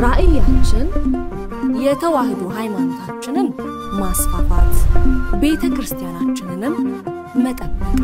ራእያችን የተዋህዶ ሃይማኖታችንን ማስፋፋት ቤተክርስቲያናችንንም መጠበቅ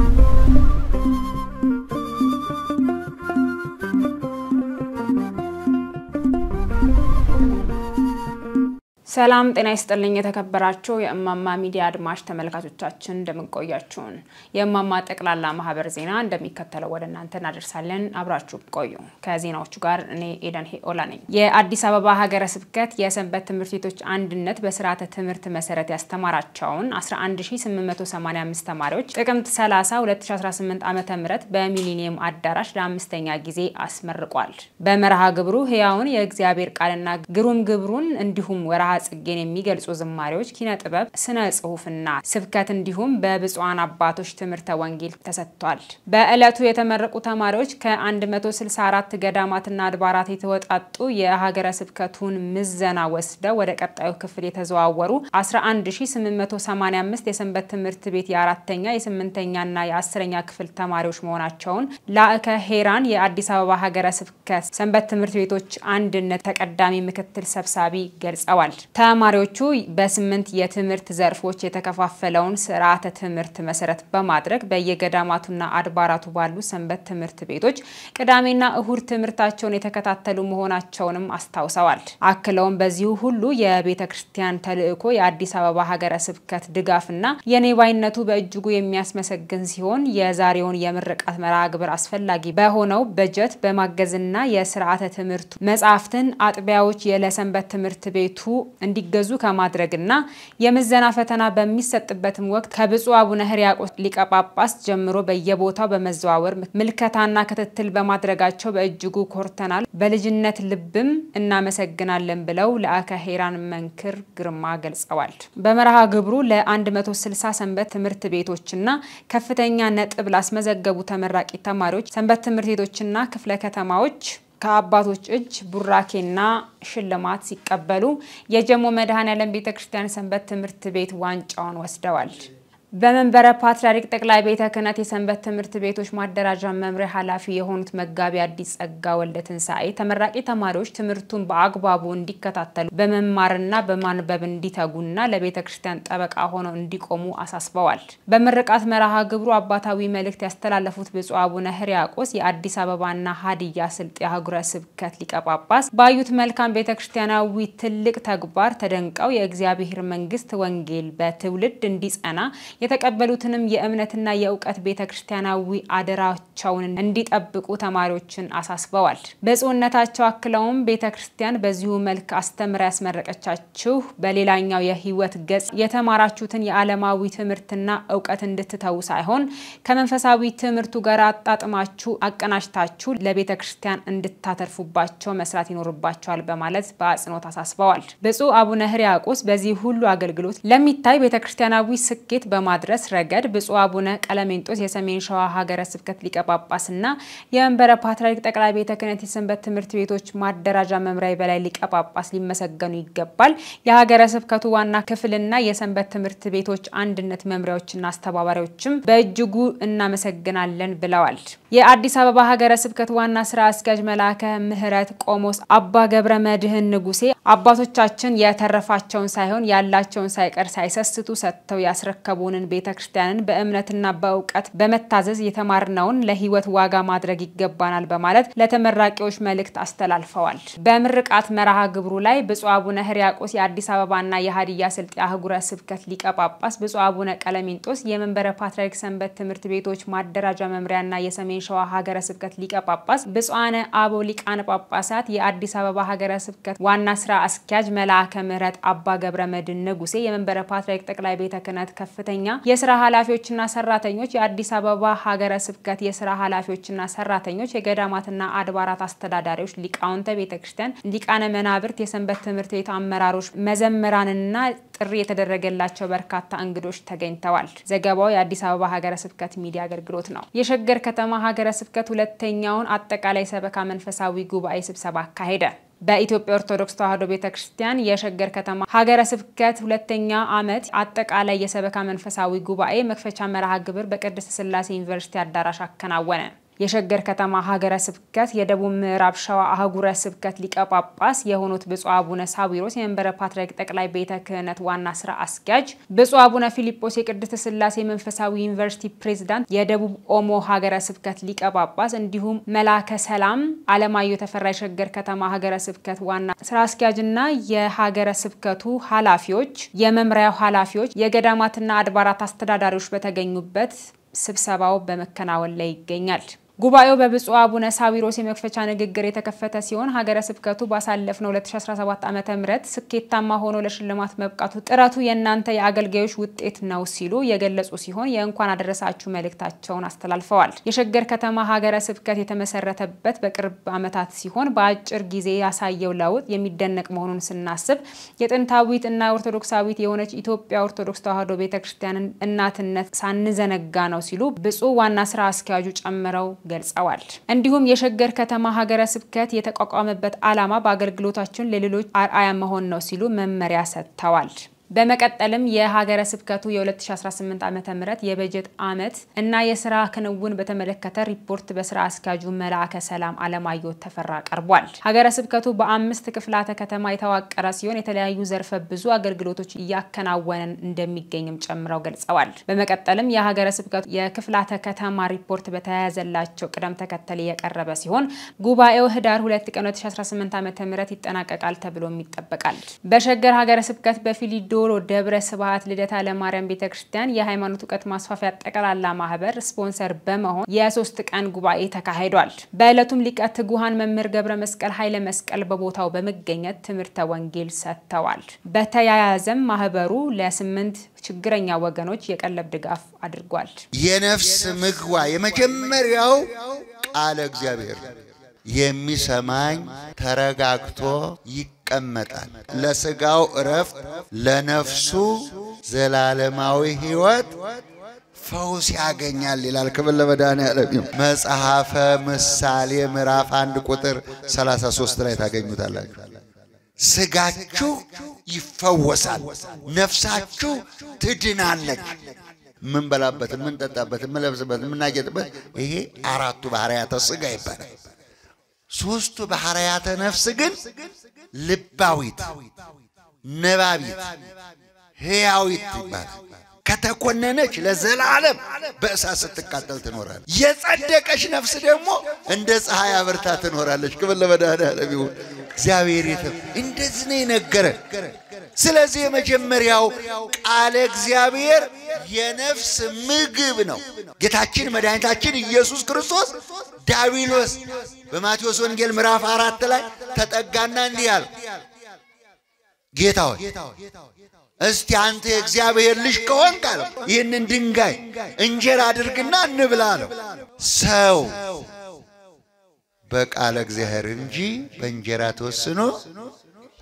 ሰላም ጤና ይስጥልኝ የተከበራችሁ የእማማ ሚዲያ አድማጭ ተመልካቾቻችን እንደምንቆያችሁን የእማማ ጠቅላላ ማህበር ዜና እንደሚከተለው ወደ እናንተ እናደርሳለን አብራችሁ ቆዩ ከዜናዎቹ ጋር እኔ ኤደን ሄኦላ ነኝ የአዲስ አበባ ሀገረ ስብከት የሰንበት ትምህርት ቤቶች አንድነት በስርዓተ ትምህርት መሰረት ያስተማራቸውን 11885 ተማሪዎች ጥቅምት 30 2018 ዓመተ ምህረት በሚሊኒየም አዳራሽ ለአምስተኛ ጊዜ አስመርቋል በመርሃ ግብሩ ህያውን የእግዚአብሔር ቃልና ግሩም ግብሩን እንዲሁም ወራሃ ጽጌን የሚገልጹ ዝማሬዎች ኪነ ጥበብ ስነ ጽሁፍና ስብከት እንዲሁም በብፁዓን አባቶች ትምህርተ ወንጌል ተሰጥቷል በእለቱ የተመረቁ ተማሪዎች ከ164 ገዳማትና አድባራት የተወጣጡ የሀገረ ስብከቱን ምዘና ወስደው ወደ ቀጣዩ ክፍል የተዘዋወሩ 11885 የሰንበት ትምህርት ቤት የአራተኛ የስምንተኛና የአስረኛ ክፍል ተማሪዎች መሆናቸውን ላእከ ሄራን የአዲስ አበባ ሀገረ ስብከት ሰንበት ትምህርት ቤቶች አንድነት ተቀዳሚ ምክትል ሰብሳቢ ገልጸዋል ተማሪዎቹ በ8 የትምህርት ዘርፎች የተከፋፈለውን ስርዓተ ትምህርት መሰረት በማድረግ በየገዳማቱና አድባራቱ ባሉ ሰንበት ትምህርት ቤቶች ቅዳሜና እሁድ ትምህርታቸውን የተከታተሉ መሆናቸውንም አስታውሰዋል አክለውም በዚሁ ሁሉ የቤተክርስቲያን ተልእኮ የአዲስ አበባ ሀገረ ስብከት ድጋፍና የኔባይነቱ በእጅጉ የሚያስመሰግን ሲሆን የዛሬውን የምርቃት መርሃ ግብር አስፈላጊ በሆነው በጀት በማገዝና የስርዓተ ትምህርቱ መጻፍትን አጥቢያዎች የለሰንበት ትምህርት ቤቱ እንዲገዙ ከማድረግና የምዘና ፈተና በሚሰጥበትም ወቅት ከብፁዕ አቡነ ሕርያቆስ ሊቀ ጳጳስ ጀምሮ በየቦታው በመዘዋወር ምልከታና ክትትል በማድረጋቸው በእጅጉ ኮርተናል በልጅነት ልብም እናመሰግናለን ብለው ለአከ ሄራን መንክር ግርማ ገልጸዋል በመርሃ ግብሩ ለ160 ሰንበት ትምህርት ቤቶችና ከፍተኛ ነጥብ ላስመዘገቡ ተመራቂ ተማሪዎች ሰንበት ትምህርት ቤቶችና ክፍለ ከተማዎች ከአባቶች እጅ ቡራኬና ሽልማት ሲቀበሉ የጀሞ መድኃኔዓለም ቤተክርስቲያን ሰንበት ትምህርት ቤት ዋንጫውን ወስደዋል በመንበረ ፓትርያርክ ጠቅላይ ቤተ ክህነት የሰንበት ትምህርት ቤቶች ማደራጃ መምሪያ ኃላፊ የሆኑት መጋቢ አዲስ ጸጋ ወልደትንሳኤ ተመራቂ ተማሪዎች ትምህርቱን በአግባቡ እንዲከታተሉ በመማርና በማንበብ እንዲተጉና ለቤተክርስቲያን ጠበቃ ሆነው እንዲቆሙ አሳስበዋል በመርቃት መርሃ ግብሩ አባታዊ መልእክት ያስተላለፉት ብፁዕ አቡነ ሕርያቆስ የአዲስ አበባና ሀዲያ ስልጤ ሀገረ ስብከት ሊቀ ጳጳስ ባዩት መልካም ቤተክርስቲያናዊ ትልቅ ተግባር ተደንቀው የእግዚአብሔር መንግስት ወንጌል በትውልድ እንዲጸና የተቀበሉትንም የእምነትና የእውቀት ቤተክርስቲያናዊ አደራቸውን እንዲጠብቁ ተማሪዎችን አሳስበዋል በጽውነታቸው አክለውም ቤተክርስቲያን በዚሁ መልክ አስተምራ ያስመረቀቻችሁ በሌላኛው የህይወት ገጽ የተማራችሁትን የዓለማዊ ትምህርትና ዕውቀት እንድትተው ሳይሆን ከመንፈሳዊ ትምህርቱ ጋር አጣጥማችሁ አቀናጅታችሁ ለቤተክርስቲያን እንድታተርፉባቸው መስራት ይኖርባቸዋል በማለት በአጽንኦት አሳስበዋል ብፁዕ አቡነ ሕርያቆስ በዚህ ሁሉ አገልግሎት ለሚታይ ቤተክርስቲያናዊ ስኬት በማድረስ ረገድ ብፁዕ አቡነ ቀለሜንጦስ የሰሜን ሸዋ ሀገረ ስብከት ሊቀ ጳጳስና የመንበረ ፓትርያርክ ጠቅላይ ቤተ ክህነት የሰንበት ትምህርት ቤቶች ማደራጃ መምሪያ በላይ ሊቀ ጳጳስ ሊመሰገኑ ይገባል የሀገረ ስብከቱ ዋና ክፍልና የሰንበት ትምህርት ቤቶች አንድነት መምሪያዎችና አስተባባሪዎችም በእጅጉ እናመሰግናለን ብለዋል የአዲስ አበባ ሀገረ ስብከት ዋና ስራ አስኪያጅ መላከ ምህረት ቆሞስ አባ ገብረ መድህን ንጉሴ አባቶቻችን የተረፋቸውን ሳይሆን ያላቸውን ሳይቀር ሳይሰስቱ ሰጥተው ያስረከቡንን ቤተክርስቲያንን በእምነትና በእውቀት በመታዘዝ የተማርነውን ለህይወት ዋጋ ማድረግ ይገባናል በማለት ለተመራቂዎች መልእክት አስተላልፈዋል በምርቃት መርሃ ግብሩ ላይ ብፁዕ አቡነ ሕርያቆስ የአዲስ አበባና የሀዲያ ስልጤ ሀገረ ስብከት ሊቀ ጳጳስ ብፁዕ አቡነ ቀለሜንጦስ የመንበረ ፓትርያርክ ሰንበት ትምህርት ቤቶች ማደራጃ መምሪያና የሰሜን ሸዋ ሀገረ ስብከት ሊቀ ጳጳስ ብፁዓነ አበው ሊቃነ ጳጳሳት የአዲስ አበባ ሀገረ ስብከት ዋና ስራ አስኪያጅ መላከ ምህረት አባ ገብረ መድህን ንጉሴ የመንበረ ፓትርያርክ ጠቅላይ ቤተ ክህነት ከፍተኛ የሥራ ኃላፊዎችና ሰራተኞች የአዲስ አበባ ሀገረ ስብከት የሥራ ኃላፊዎችና ሰራተኞች የገዳማትና አድባራት አስተዳዳሪዎች ሊቃውንተ ቤተክርስቲያን ሊቃነ መናብርት የሰንበት ትምህርት ቤት አመራሮች መዘምራንና ጥሪ የተደረገላቸው በርካታ እንግዶች ተገኝተዋል ዘገባው የአዲስ አበባ ሀገረ ስብከት ሚዲያ አገልግሎት ነው የሸገር ከተማ ሀገረ ስብከት ሁለተኛውን አጠቃላይ ሰበካ መንፈሳዊ ጉባኤ ስብሰባ አካሄደ በኢትዮጵያ ኦርቶዶክስ ተዋሕዶ ቤተክርስቲያን የሸገር ከተማ ሀገረ ስብከት ሁለተኛ ዓመት አጠቃላይ የሰበካ መንፈሳዊ ጉባኤ መክፈቻ መርሃ ግብር በቅድስት ሥላሴ ዩኒቨርሲቲ አዳራሽ አከናወነ የሸገር ከተማ ሀገረ ስብከት የደቡብ ምዕራብ ሸዋ አህጉረ ስብከት ሊቀ ጳጳስ የሆኑት ብፁዕ አቡነ ሳዊሮስ የመንበረ ፓትርያርክ ጠቅላይ ቤተ ክህነት ዋና ስራ አስኪያጅ፣ ብፁዕ አቡነ ፊልጶስ የቅድስት ሥላሴ መንፈሳዊ ዩኒቨርሲቲ ፕሬዝዳንት፣ የደቡብ ኦሞ ሀገረ ስብከት ሊቀ ጳጳስ እንዲሁም መላከ ሰላም አለማየሁ ተፈራ የሸገር ከተማ ሀገረ ስብከት ዋና ስራ አስኪያጅና የሀገረ ስብከቱ ኃላፊዎች፣ የመምሪያው ኃላፊዎች፣ የገዳማትና አድባራት አስተዳዳሪዎች በተገኙበት ስብሰባው በመከናወን ላይ ይገኛል። ጉባኤው በብፁዕ አቡነ ሳዊሮስ የመክፈቻ ንግግር የተከፈተ ሲሆን ሀገረ ስብከቱ ባሳለፍነው 2017 ዓመተ ምህረት ስኬታማ ሆኖ ለሽልማት መብቃቱ ጥረቱ የእናንተ የአገልጋዮች ውጤት ነው ሲሉ የገለጹ ሲሆን የእንኳን አደረሳችሁ መልእክታቸውን አስተላልፈዋል። የሸገር ከተማ ሀገረ ስብከት የተመሰረተበት በቅርብ ዓመታት ሲሆን በአጭር ጊዜ ያሳየው ለውጥ የሚደነቅ መሆኑን ስናስብ የጥንታዊት እና ኦርቶዶክሳዊት የሆነች ኢትዮጵያ ኦርቶዶክስ ተዋሕዶ ቤተክርስቲያን እናትነት ሳንዘነጋ ነው ሲሉ ብፁዕ ዋና ስራ አስኪያጁ ጨምረው ገልጸዋል። እንዲሁም የሸገር ከተማ ሀገረ ስብከት የተቋቋመበት ዓላማ በአገልግሎታችን ለሌሎች አርአያ መሆን ነው ሲሉ መመሪያ ሰጥተዋል። በመቀጠልም የሀገረ ስብከቱ የ2018 ዓመተ ምህረት የበጀት ዓመት እና የሥራ ክንውን በተመለከተ ሪፖርት በስራ አስኪያጁ መላከ ሰላም አለማየሁ ተፈራ ቀርቧል። ሀገረ ስብከቱ በ5 ክፍላተ ከተማ የተዋቀረ ሲሆን የተለያዩ ዘርፈ ብዙ አገልግሎቶች እያከናወነ እንደሚገኝም ጨምረው ገልጸዋል። በመቀጠልም የሀገረ ስብከቱ የክፍላተ ከተማ ሪፖርት በተያያዘላቸው ቅደም ተከተል የቀረበ ሲሆን ጉባኤው ህዳር 2 ቀን 2018 ዓመተ ምህረት ይጠናቀቃል ተብሎም ይጠበቃል። በሸገር ሀገረ ስብከት በፊሊዶ ዶሮ ደብረ ስብሐት ልደታ ለማርያም ቤተክርስቲያን የሃይማኖት ዕውቀት ማስፋፊያ ጠቅላላ ማህበር ስፖንሰር በመሆን የ3 ቀን ጉባኤ ተካሂዷል። በዕለቱም ሊቀ ትጉሃን መምህር ገብረ መስቀል ኃይለ መስቀል በቦታው በመገኘት ትምህርተ ወንጌል ሰጥተዋል። በተያያዘም ማህበሩ ለ8 ችግረኛ ወገኖች የቀለብ ድጋፍ አድርጓል። የነፍስ ምግቧ የመጀመሪያው ቃለ እግዚአብሔር የሚሰማኝ ተረጋግቶ ይቀመጣል። ለስጋው እረፍት ለነፍሱ ዘላለማዊ ሕይወት ፈውስ ያገኛል ይላል። ክብር ለመድኃኔዓለም ይሁን። መጽሐፈ ምሳሌ ምዕራፍ 1 ቁጥር 33 ላይ ታገኙታላችሁ። ስጋችሁ ይፈወሳል፣ ነፍሳችሁ ትድናለች። ምን በላበት፣ ምን ጠጣበት፣ ምን ለብስበት፣ ምን ናጌጥበት ይሄ አራቱ ባህሪያተ ስጋ ይባላል። ሶስቱ ባህሪያተ ነፍስ ግን ልባዊት፣ ነባቢት፣ ሕያዊት ይባላል። ከተኮነነች ለዘላለም በእሳት ስትቃጠል ትኖራለች። የጸደቀች ነፍስ ደግሞ እንደ ፀሐይ አብርታ ትኖራለች። ክብር ለመድኃኔዓለም ይሁን። እግዚአብሔር እንደዚህ ነው የነገረን። ስለዚህ የመጀመሪያው ቃለ እግዚአብሔር የነፍስ ምግብ ነው። ጌታችን መድኃኒታችን ኢየሱስ ክርስቶስ ዳቢሎስ በማቴዎስ ወንጌል ምዕራፍ 4 ላይ ተጠጋና እንዲህ አለ፣ ጌታ ሆይ እስቲ አንተ የእግዚአብሔር ልጅ ከሆንክ አለ ይህንን ድንጋይ እንጀራ አድርግና እንብላ አለው። ሰው በቃለ እግዚአብሔር እንጂ በእንጀራ ተወስኖ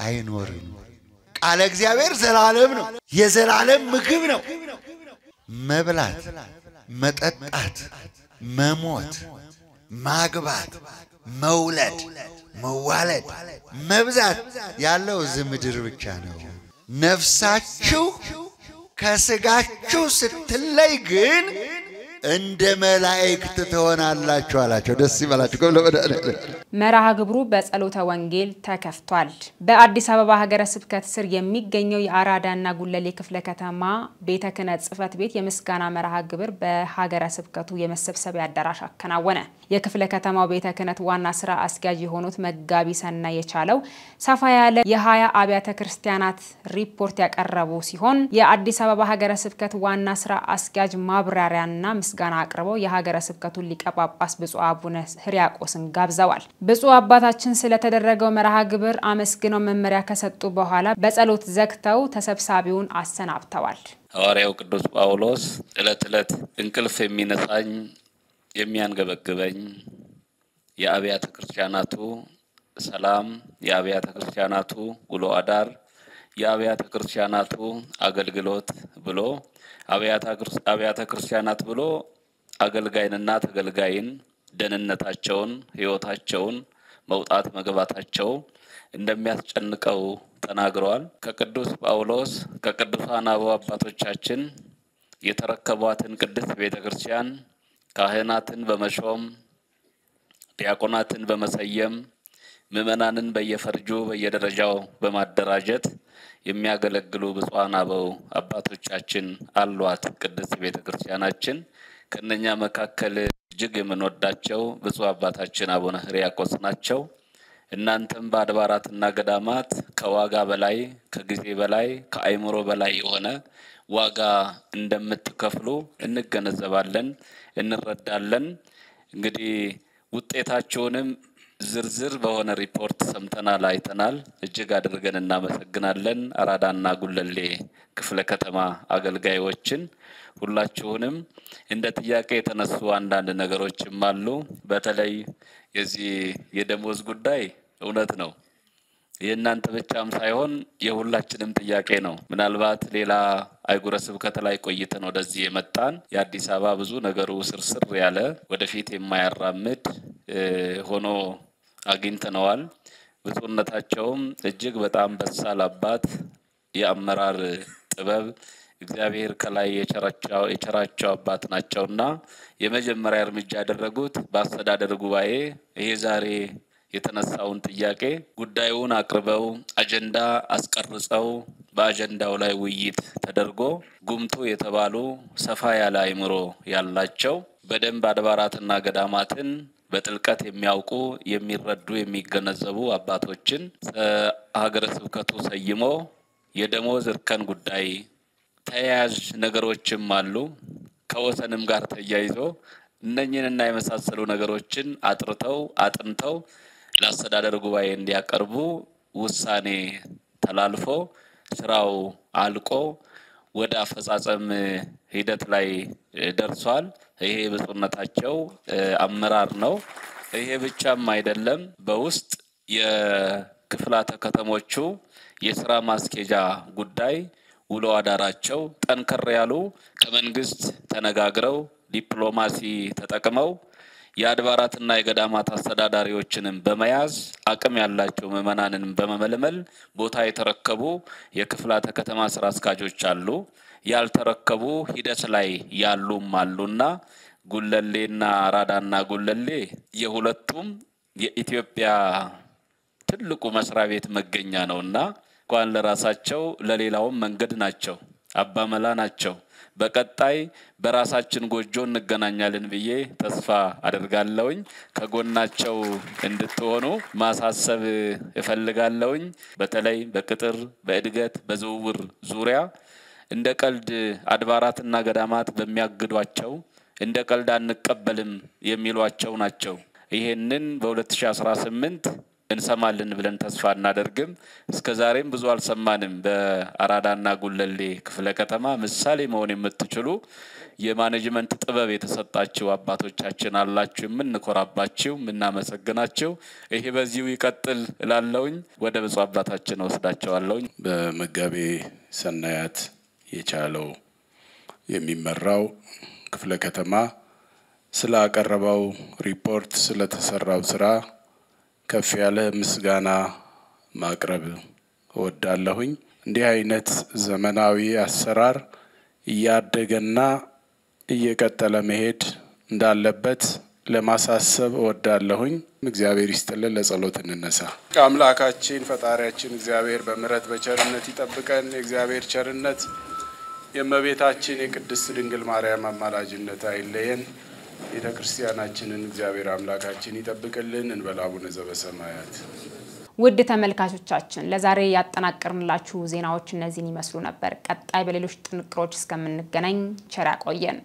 አይኖርም። ቃለ እግዚአብሔር ዘላለም ነው፣ የዘላለም ምግብ ነው። መብላት፣ መጠጣት፣ መሞት፣ ማግባት፣ መውለድ፣ መዋለድ፣ መብዛት ያለው እዚህ ምድር ብቻ ነው። ነፍሳችሁ ከስጋችሁ ስትለይ ግን እንደ መላእክት ትሆናላችሁ አላቸው። ደስ ይበላችሁ። መርሃ ግብሩ በጸሎተ ወንጌል ተከፍቷል። በአዲስ አበባ ሀገረ ስብከት ስር የሚገኘው የአራዳና ጉለሌ ክፍለ ከተማ ቤተ ክህነት ጽሕፈት ቤት የምስጋና መርሃ ግብር በሀገረ ስብከቱ የመሰብሰቢያ አዳራሽ አከናወነ። የክፍለ ከተማው ቤተ ክህነት ዋና ስራ አስኪያጅ የሆኑት መጋቢ ሰናይ የቻለው ሰፋ ያለ የ20 አብያተ ክርስቲያናት ሪፖርት ያቀረቡ ሲሆን የአዲስ አበባ ሀገረ ስብከት ዋና ስራ አስኪያጅ ማብራሪያና ምስጋና አቅርበው የሀገረ ስብከቱ ሊቀ ጳጳስ ብፁዕ አቡነ ሕርያቆስን ጋብዘዋል። ብፁዕ አባታችን ስለተደረገው መርሃ ግብር አመስግነው መመሪያ ከሰጡ በኋላ በጸሎት ዘግተው ተሰብሳቢውን አሰናብተዋል። ሐዋርያው ቅዱስ ጳውሎስ ዕለት እንቅልፍ የሚነሳኝ የሚያንገበግበኝ የአብያተ ክርስቲያናቱ ሰላም፣ የአብያተ ክርስቲያናቱ ውሎ አዳር፣ የአብያተ ክርስቲያናቱ አገልግሎት ብሎ አብያተ ክርስቲያናት ብሎ አገልጋይንና ተገልጋይን ደህንነታቸውን ሕይወታቸውን መውጣት መግባታቸው እንደሚያስጨንቀው ተናግረዋል። ከቅዱስ ጳውሎስ ከቅዱሳን አባቶቻችን የተረከቧትን ቅድስት ቤተክርስቲያን ካህናትን በመሾም ዲያቆናትን በመሰየም ምዕመናንን በየፈርጁ በየደረጃው በማደራጀት የሚያገለግሉ ብፁዓን አበው አባቶቻችን አሏት ቅድስት ቤተክርስቲያናችን። ከነኛ መካከል እጅግ የምንወዳቸው ብፁዕ አባታችን አቡነ ሕርያቆስ ናቸው። እናንተም በአድባራትና ገዳማት ከዋጋ በላይ ከጊዜ በላይ ከአይምሮ በላይ የሆነ ዋጋ እንደምትከፍሉ እንገነዘባለን እንረዳለን። እንግዲህ ውጤታችሁንም ዝርዝር በሆነ ሪፖርት ሰምተናል አይተናል። እጅግ አድርገን እናመሰግናለን። አራዳና ጉለሌ ክፍለ ከተማ አገልጋዮችን ሁላችሁንም እንደ ጥያቄ የተነሱ አንዳንድ ነገሮችም አሉ። በተለይ የዚህ የደሞዝ ጉዳይ እውነት ነው የእናንተ ብቻም ሳይሆን የሁላችንም ጥያቄ ነው። ምናልባት ሌላ አይጉረ ስብከት ላይ ቆይተን ወደዚህ የመጣን የአዲስ አበባ ብዙ ነገሩ ስርስር ያለ ወደፊት የማያራምድ ሆኖ አግኝተነዋል። ብፁዕነታቸውም እጅግ በጣም በሳል አባት የአመራር ጥበብ እግዚአብሔር ከላይ የቸራቸው አባት ናቸውና የመጀመሪያ እርምጃ ያደረጉት በአስተዳደር ጉባኤ ይሄ ዛሬ የተነሳውን ጥያቄ ጉዳዩን አቅርበው አጀንዳ አስቀርጸው በአጀንዳው ላይ ውይይት ተደርጎ ጉምቱ የተባሉ ሰፋ ያለ አይምሮ ያላቸው በደንብ አድባራትና ገዳማትን በጥልቀት የሚያውቁ የሚረዱ የሚገነዘቡ አባቶችን ሀገረ ስብከቱ ሰይሞ የደሞዝ እርከን ጉዳይ ተያያዥ ነገሮችም አሉ ከወሰንም ጋር ተያይዞ እነኚህንና የመሳሰሉ ነገሮችን አጥንተው ለአስተዳደር ጉባኤ እንዲያቀርቡ ውሳኔ ተላልፎ ስራው አልቆ ወደ አፈጻጸም ሂደት ላይ ደርሷል። ይሄ ብፁዕነታቸው አመራር ነው። ይሄ ብቻም አይደለም። በውስጥ የክፍላተ ከተሞቹ የሥራ ማስኬጃ ጉዳይ ውሎ አዳራቸው ጠንከር ያሉ ከመንግስት ተነጋግረው ዲፕሎማሲ ተጠቅመው የአድባራትና የገዳማት አስተዳዳሪዎችንም በመያዝ አቅም ያላቸው ምዕመናንን በመመልመል ቦታ የተረከቡ የክፍላተ ከተማ ስራ አስኪያጆች አሉ። ያልተረከቡ ሂደት ላይ ያሉም አሉና ጉለሌና አራዳና ጉለሌ የሁለቱም የኢትዮጵያ ትልቁ መስሪያ ቤት መገኛ ነውና እንኳን ለራሳቸው ለሌላውም መንገድ ናቸው አባመላ ናቸው። በቀጣይ በራሳችን ጎጆ እንገናኛለን ብዬ ተስፋ አደርጋለሁኝ። ከጎናቸው እንድትሆኑ ማሳሰብ እፈልጋለሁኝ። በተለይ በቅጥር በእድገት በዝውውር ዙሪያ እንደ ቀልድ አድባራትና ገዳማት በሚያግዷቸው እንደ ቀልድ አንቀበልም የሚሏቸው ናቸው። ይሄንን በ2018 እንሰማለን ብለን ተስፋ እናደርግም። እስከዛሬም ብዙ አልሰማንም። በአራዳና ጉለሌ ክፍለ ከተማ ምሳሌ መሆን የምትችሉ የማኔጅመንት ጥበብ የተሰጣቸው አባቶቻችን አላችሁ። የምንኮራባችሁ የምናመሰግናችሁ። ይሄ በዚሁ ይቀጥል እላለሁኝ። ወደ ብፁዕ አባታችን ወስዳቸዋለሁኝ። በመጋቤ ሰናያት የቻለው የሚመራው ክፍለ ከተማ ስላቀረበው ሪፖርት ስለተሰራው ስራ ከፍ ያለ ምስጋና ማቅረብ እወዳለሁኝ። እንዲህ አይነት ዘመናዊ አሰራር እያደገና እየቀጠለ መሄድ እንዳለበት ለማሳሰብ እወዳለሁኝ። እግዚአብሔር ይስጥልን። ለጸሎት እንነሳ። አምላካችን ፈጣሪያችን እግዚአብሔር በምሕረት በቸርነት ይጠብቀን። የእግዚአብሔር ቸርነት የእመቤታችን የቅድስት ድንግል ማርያም አማላጅነት አይለየን። ቤተ ክርስቲያናችንን እግዚአብሔር አምላካችን ይጠብቅልን። እንበል አቡነ ዘበሰማያት። ውድ ተመልካቾቻችን ለዛሬ ያጠናቀርንላችሁ ዜናዎች እነዚህን ይመስሉ ነበር። ቀጣይ በሌሎች ጥንቅሮች እስከምንገናኝ ቸር ያቆየን።